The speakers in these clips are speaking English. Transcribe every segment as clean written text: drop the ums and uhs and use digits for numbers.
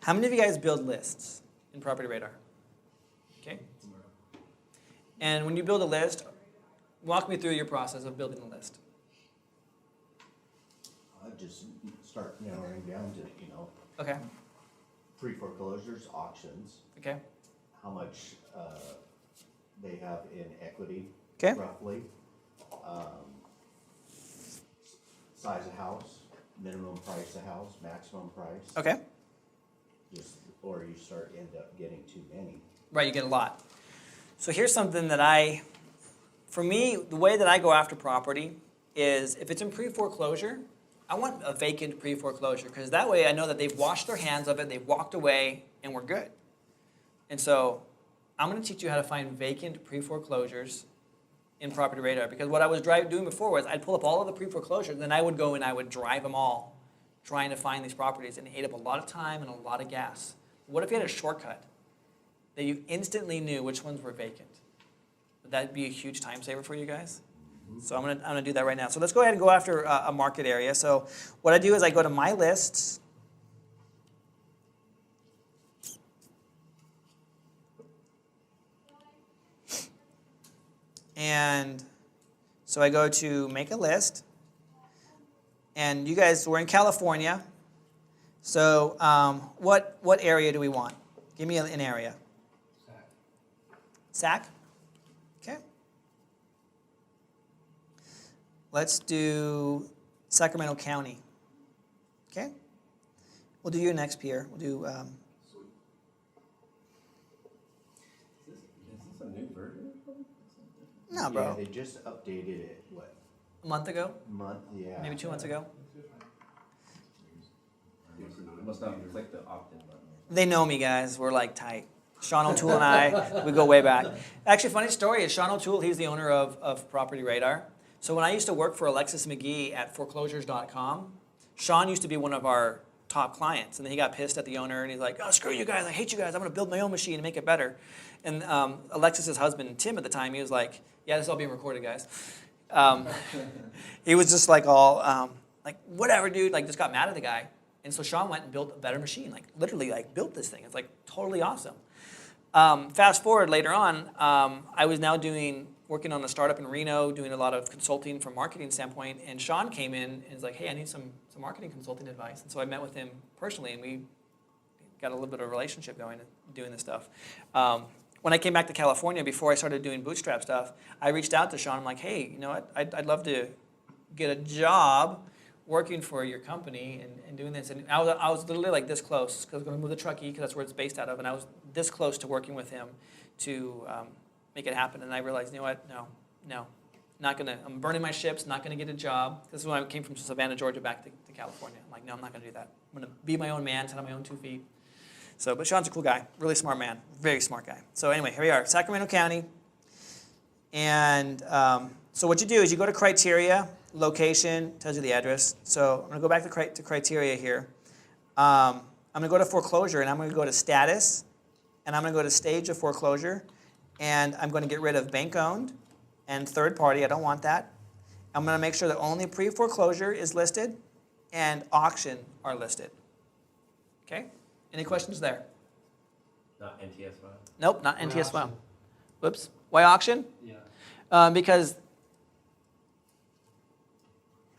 How many of you guys build lists in Property Radar? Okay. And when you build a list, walk me through your process of building a list. I just start narrowing down to, Okay. pre-foreclosures, auctions, Okay. how much they have in equity, Okay. roughly, size of house, minimum price of house, maximum price. Okay. Or you end up getting too many. Right, you get a lot. So here's something that for me, the way that I go after property is if it's in pre-foreclosure, I want a vacant pre-foreclosure because that way I know that they've washed their hands of it, they've walked away, and we're good. And so I'm going to teach you how to find vacant pre-foreclosures in Property Radar because what I was doing before was I'd pull up all of the pre-foreclosures, and then I would go and I would drive them all trying to find these properties, and it ate up a lot of time and a lot of gas. What if you had a shortcut that you instantly knew which ones were vacant? Would that be a huge time saver for you guys? So I'm gonna do that right now. So let's go ahead and go after a market area. So what I do is I go to my lists. And so I go to make a list. And you guys, we're in California. So what area do we want? Give me an area. SAC? Okay. Let's do Sacramento County. Okay. We'll do you next, Pierre. We'll do. Is this a new version? No, bro. Yeah, they just updated it, A month ago? yeah. Maybe 2 months ago? I must not have clicked the opt-in button. They know me, guys. We're like tight. Sean O'Toole and I, we go way back. Actually, funny story is Sean O'Toole, he's the owner of Property Radar. So when I used to work for Alexis McGee at foreclosures.com, Sean used to be one of our top clients. And then he got pissed at the owner and he's like, oh, screw you guys. I hate you guys. I'm going to build my own machine and make it better. And Alexis's husband, Tim, at the time, he was like, yeah, this is all being recorded, guys. He was just like all, like, whatever, dude. Like, just got mad at the guy. And so Sean went and built a better machine, like literally like built this thing. It's like totally awesome. Fast forward later on, I was now working on a startup in Reno, doing a lot of consulting from a marketing standpoint. And Sean came in and was like, hey, I need some marketing consulting advice. And so I met with him personally, and we got a little bit of a relationship going doing this stuff. When I came back to California, before I started doing bootstrap stuff, I reached out to Sean. I'm like, hey, you know what? I'd love to get a job working for your company and doing this. And I was literally like this close, because I was going to move to Truckee, because that's where it's based out of. And I was this close to working with him to make it happen. And I realized, you know what? No. I'm burning my ships, not going to get a job. This is when I came from Savannah, Georgia, back to California. I'm like, no, I'm not going to do that. I'm going to be my own man, stand on my own 2 feet. So, but Sean's a cool guy, really smart man, very smart guy. So anyway, here we are, Sacramento County. And so what you do is you go to criteria, location, tells you the address. So I'm going to go back to criteria here. I'm going to go to foreclosure, and I'm going to go to status, and I'm going to go to stage of foreclosure, and I'm going to get rid of bank-owned and third party. I don't want that. I'm going to make sure that only pre-foreclosure is listed and auction are listed. Okay? Any questions there? Not NTS file? Nope, not NTS file. Whoops. Why auction? Yeah. Because,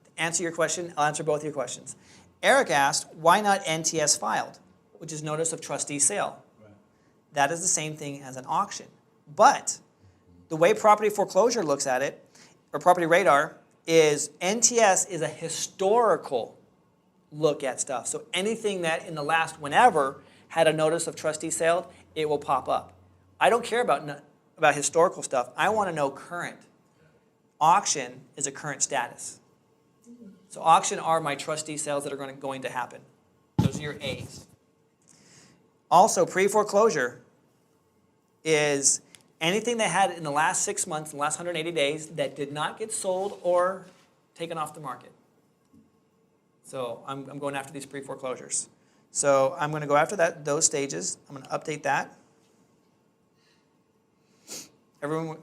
to answer your question, I'll answer both your questions. Eric asked, why not NTS filed, which is notice of trustee sale? Right. That is the same thing as an auction. But the way property foreclosure looks at it, or Property Radar, is NTS is a historical look at stuff. So anything that in the last whenever had a notice of trustee sale, it will pop up. I don't care about historical stuff. I want to know current. Auction is a current status. So auction are my trustee sales that are going to happen. Those are your A's. Also, pre-foreclosure is anything that had in the last 6 months, in the last 180 days, that did not get sold or taken off the market. So I'm going after these pre-foreclosures. So I'm going to go after those stages. I'm going to update that.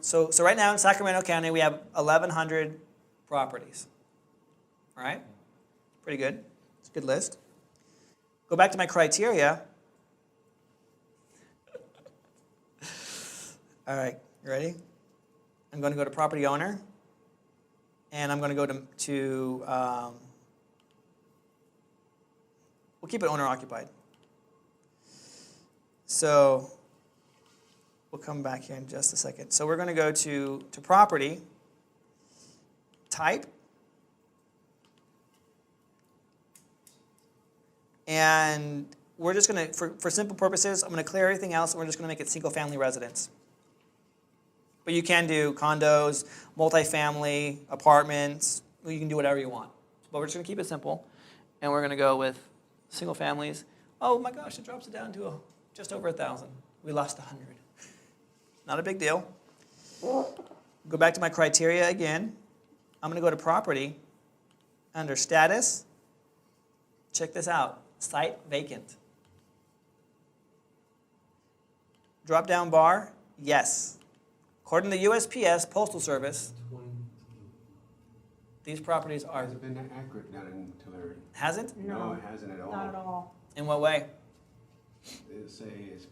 So right now in Sacramento County, we have 1,100 properties. All right? Pretty good. It's a good list. Go back to my criteria. All right, you ready? I'm going to go to property owner, and I'm going to go to we'll keep it owner occupied. So we'll come back here in just a second. So we're going to go to property, type, and we're just going to, for simple purposes, I'm going to clear everything else, and we're just going to make it single-family residence. But you can do condos, multifamily, apartments. You can do whatever you want. But we're just going to keep it simple, and we're going to go with single families. Oh my gosh, it drops it down to just over 1,000. We lost 100. Not a big deal. Go back to my criteria again. I'm going to go to property, under status. Check this out, site vacant. Drop down bar, yes. According to the USPS Postal Service, these properties are, Hasn't been that accurate down in Tulare. hasn't? No, it hasn't at all. Not at all. In what way? It'll say it's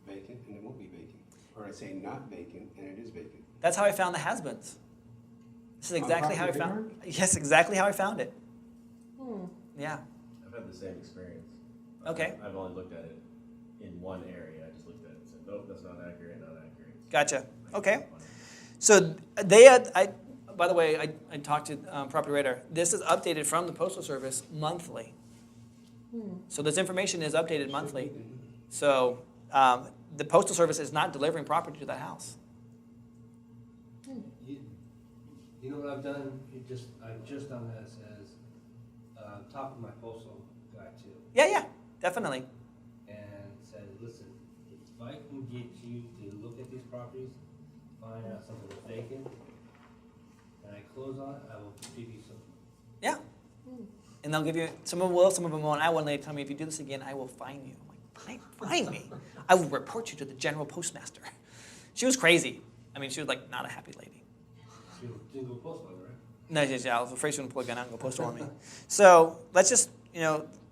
vacant and it won't be vacant. Or it say not vacant and it is vacant. That's how I found the has-beens. This is exactly how I property found card? Yes, exactly how I found it. Yeah. I've had the same experience. Okay. I've only looked at it in one area. I just looked at it and said, nope, that's not accurate, not accurate. Gotcha. I Okay. can't find it. So they had, by the way, I talked to Property Radar. This is updated from the Postal Service monthly. So this information is updated monthly. So the Postal Service is not delivering property to that house. You know what I've done? I've just done this as top of my postal guy too, Yeah, definitely. and said, listen, if I can get you to look at these properties, find out something that's vacant, and I close on it, I will give you some. Yeah. And they'll give you, some of them will, some of them won't. I had one lady tell me, if you do this again, I will fine you. I'm like, fine me? I will report you to the general postmaster. She was crazy. I mean, she was like not a happy lady. You didn't go post one, right? No, I was afraid she was gonna pull a gun out and go postal on me. So let's just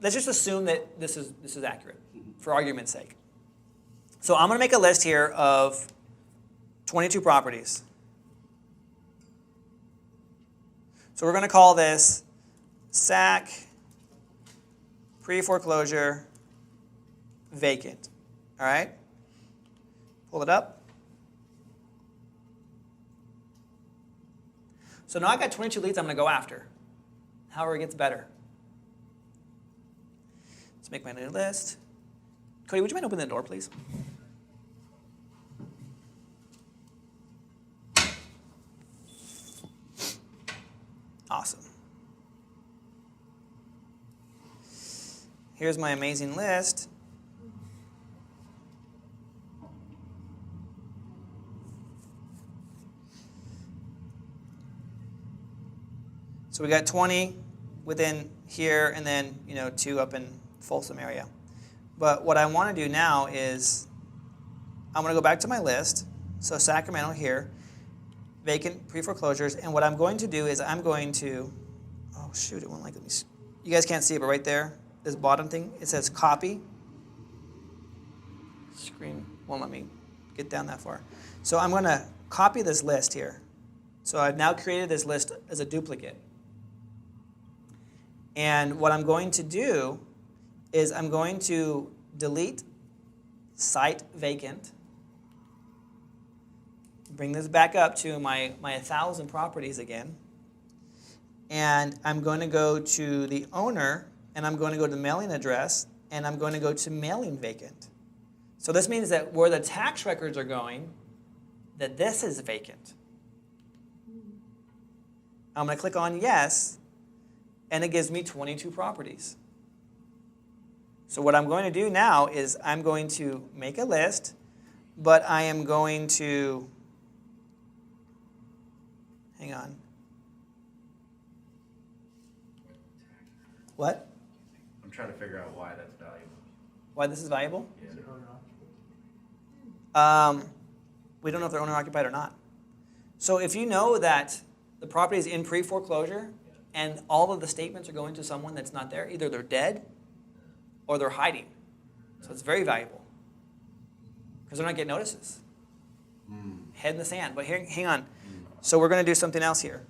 assume that this is accurate, for argument's sake. So I'm gonna make a list here of 22 properties. So we're gonna call this SAC pre-foreclosure vacant. All right? Pull it up. So now I got 22 leads I'm going to go after. However, it gets better. Let's make my new list. Cody, would you mind opening the door, please? Awesome. Here's my amazing list. So we got 20 within here, and then 2 up in Folsom area. But what I want to do now is I'm going to go back to my list. So Sacramento here, vacant pre-foreclosures, and what I'm going to do is I'm going to, oh shoot, it won't let me. You guys can't see it, but right there, this bottom thing, it says copy. Screen won't let me get down that far. So I'm going to copy this list here. So I've now created this list as a duplicate. And what I'm going to do is I'm going to delete site vacant, bring this back up to my 1,000 properties again, and I'm going to go to the owner, and I'm going to go to the mailing address, and I'm going to go to mailing vacant. So this means that where the tax records are going, that this is vacant. I'm going to click on yes, and it gives me 22 properties. So what I'm going to do now is I'm going to make a list, but I am going to, hang on. What? I'm trying to figure out why that's valuable. Why this is valuable? Yeah. We don't know if they're owner occupied or not. So if you know that the property is in pre-foreclosure and all of the statements are going to someone that's not there, either they're dead or they're hiding. So it's very valuable because they're not getting notices. head in the sand. But hang on. So we're going to do something else here.